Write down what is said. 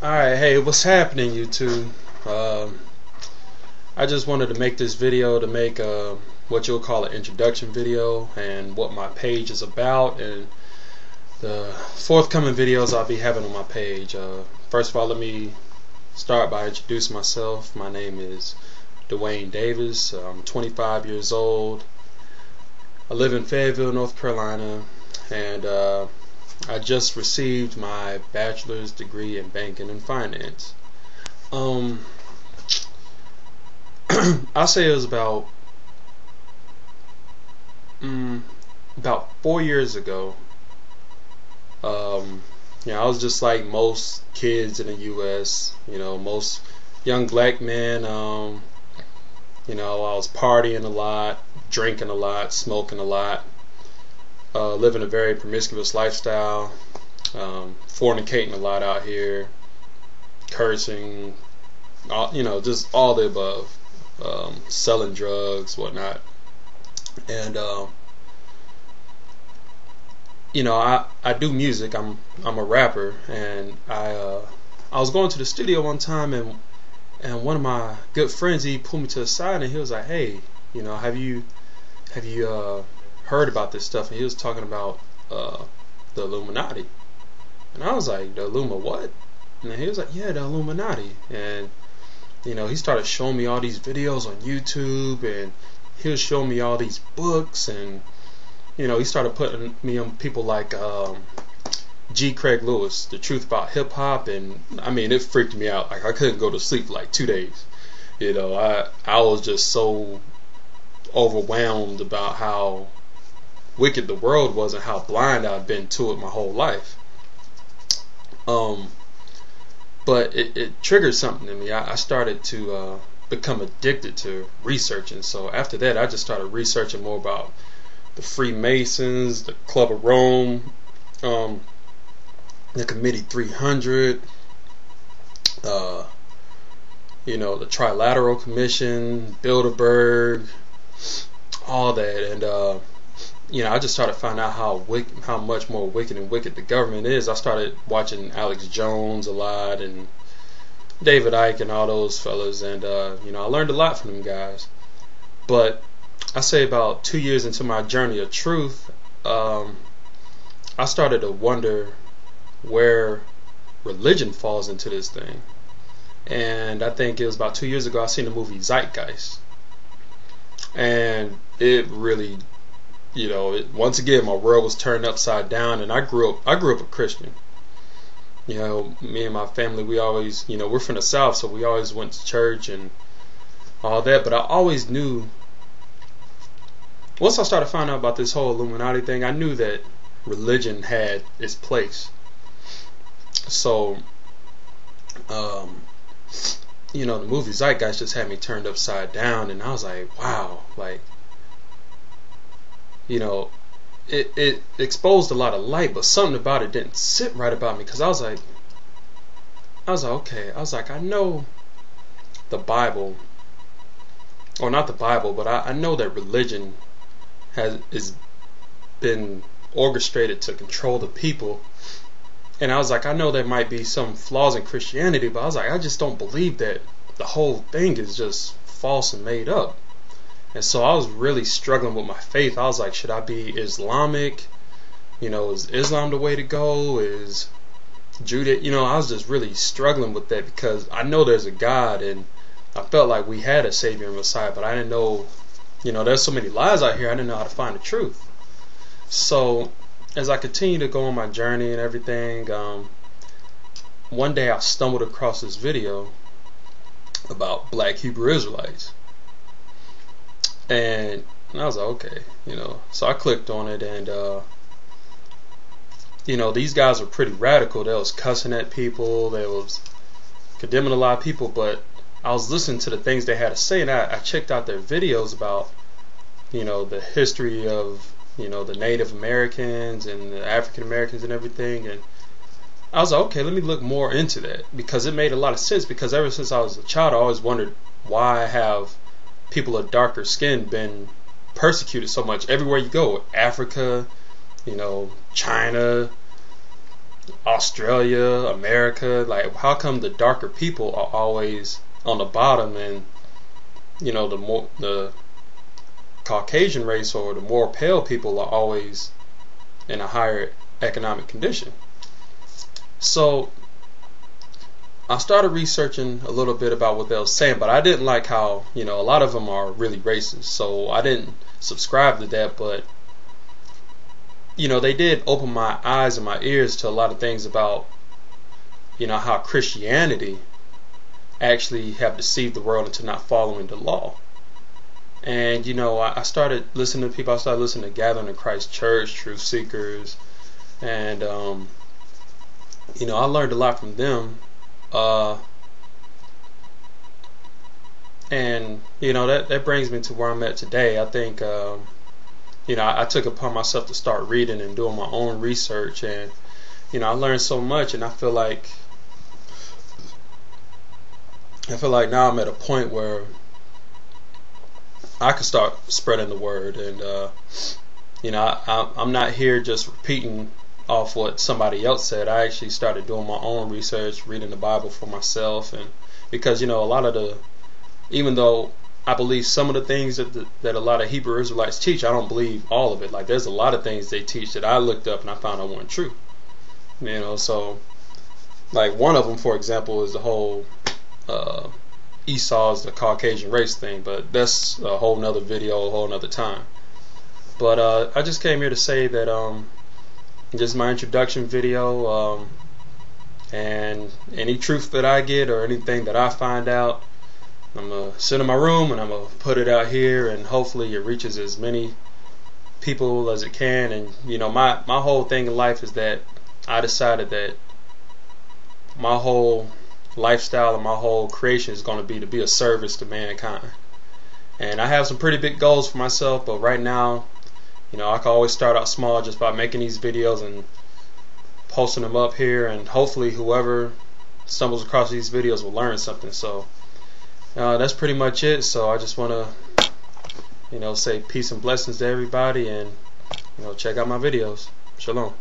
Alright, hey, what's happening, YouTube? I just wanted to make this video to make what you'll call an introduction video and what my page is about and the forthcoming videos I'll be having on my page. First of all, let me start by introducing myself. My name is Dwayne Davis. I'm 25 years old. I live in Fayetteville, North Carolina, and I just received my bachelor's degree in banking and finance. I'll say it was about 4 years ago. I was just like most kids in the U.S. Most young black men. I was partying a lot, drinking a lot, smoking a lot. Living a very promiscuous lifestyle, fornicating a lot out here, cursing, just all the above, selling drugs, whatnot. And I do music. I'm a rapper, and I was going to the studio one time, and one of my good friends, he pulled me to the side and he was like, "Hey, have you heard about this stuff?" And he was talking about the Illuminati, and I was like, "The what?" And he was like, "Yeah, the Illuminati." And he started showing me all these videos on YouTube, and he was showing me all these books, and he started putting me on people like G. Craig Lewis, The Truth About Hip Hop, and I mean, it freaked me out. Like, I couldn't go to sleep for like 2 days. I was just so overwhelmed about how wicked the world was and how blind I've been to it my whole life. But it triggered something in me. I started to become addicted to researching. So after that, I just started researching more about the Freemasons, the Club of Rome, the Committee 300, the Trilateral Commission, Bilderberg, all that. And I just started finding out how much more wicked the government is. I started watching Alex Jones a lot, and David Icke, and all those fellas, and I learned a lot from them guys. But I say about 2 years into my journey of truth, I started to wonder where religion falls into this thing. And I think it was about 2 years ago I seen the movie Zeitgeist, and it really, once again, my world was turned upside down. And I grew up a Christian. Me and my family, we always, we're from the South, so we always went to church and all that. But I always knew, once I started finding out about this whole Illuminati thing, I knew that religion had its place. So, the movie Zeitgeist just had me turned upside down, and I was like, wow, like, it exposed a lot of light, but something about it didn't sit right about me, because I was like, okay, I know the Bible, or not the Bible, but I know that religion is been orchestrated to control the people. And I was like, I know there might be some flaws in Christianity, but I was like, I just don't believe that the whole thing is just false and made up. And so I was really struggling with my faith. I was like, should I be Islamic? Is Islam the way to go? Is Judaism? I was just really struggling with that, because I know there's a God, and I felt like we had a Savior and Messiah, but I didn't know, there's so many lies out here, I didn't know how to find the truth. So as I continued to go on my journey and everything, one day I stumbled across this video about black Hebrew Israelites, and I was like, okay, so I clicked on it, and these guys were pretty radical. They was cussing at people, they was condemning a lot of people, but I was listening to the things they had to say, and I checked out their videos about the history of the Native Americans and the African Americans and everything. And I was like, okay, let me look more into that, because it made a lot of sense. Because ever since I was a child, I always wondered, why have people of darker skin been persecuted so much everywhere you go? Africa, China, Australia, America, like how come the darker people are always on the bottom, and the Caucasian race or the more pale people are always in a higher economic condition? So I started researching a little bit about what they were saying, but I didn't like how, a lot of them are really racist. So I didn't subscribe to that, but they did open my eyes and my ears to a lot of things about, how Christianity actually have deceived the world into not following the law. And, I started listening to people. I started listening to Gathering of Christ Church, Truth Seekers, and, I learned a lot from them. And that brings me to where I'm at today. I think I took it upon myself to start reading and doing my own research, and I learned so much, and I feel like now I'm at a point where I can start spreading the word, and I'm not here just repeating off what somebody else said. I actually started doing my own research, reading the Bible for myself, and because a lot of even though I believe some of the things that a lot of Hebrew Israelites teach, I don't believe all of it. Like there's a lot of things they teach that I looked up and I found out weren't true. So like one of them, for example, is the whole Esau's the Caucasian race thing, but that's a whole nother video, a whole nother time. But I just came here to say that this is my introduction video, and any truth that I get or anything that I find out, I'm going to sit in my room and I'm going to put it out here, and hopefully it reaches as many people as it can. And my whole thing in life is that I decided that my whole lifestyle and my whole creation is going to be a service to mankind. And I have some pretty big goals for myself, but right now, I can always start out small just by making these videos and posting them up here, and hopefully whoever stumbles across these videos will learn something. So that's pretty much it. So I just want to say peace and blessings to everybody, and check out my videos. Shalom.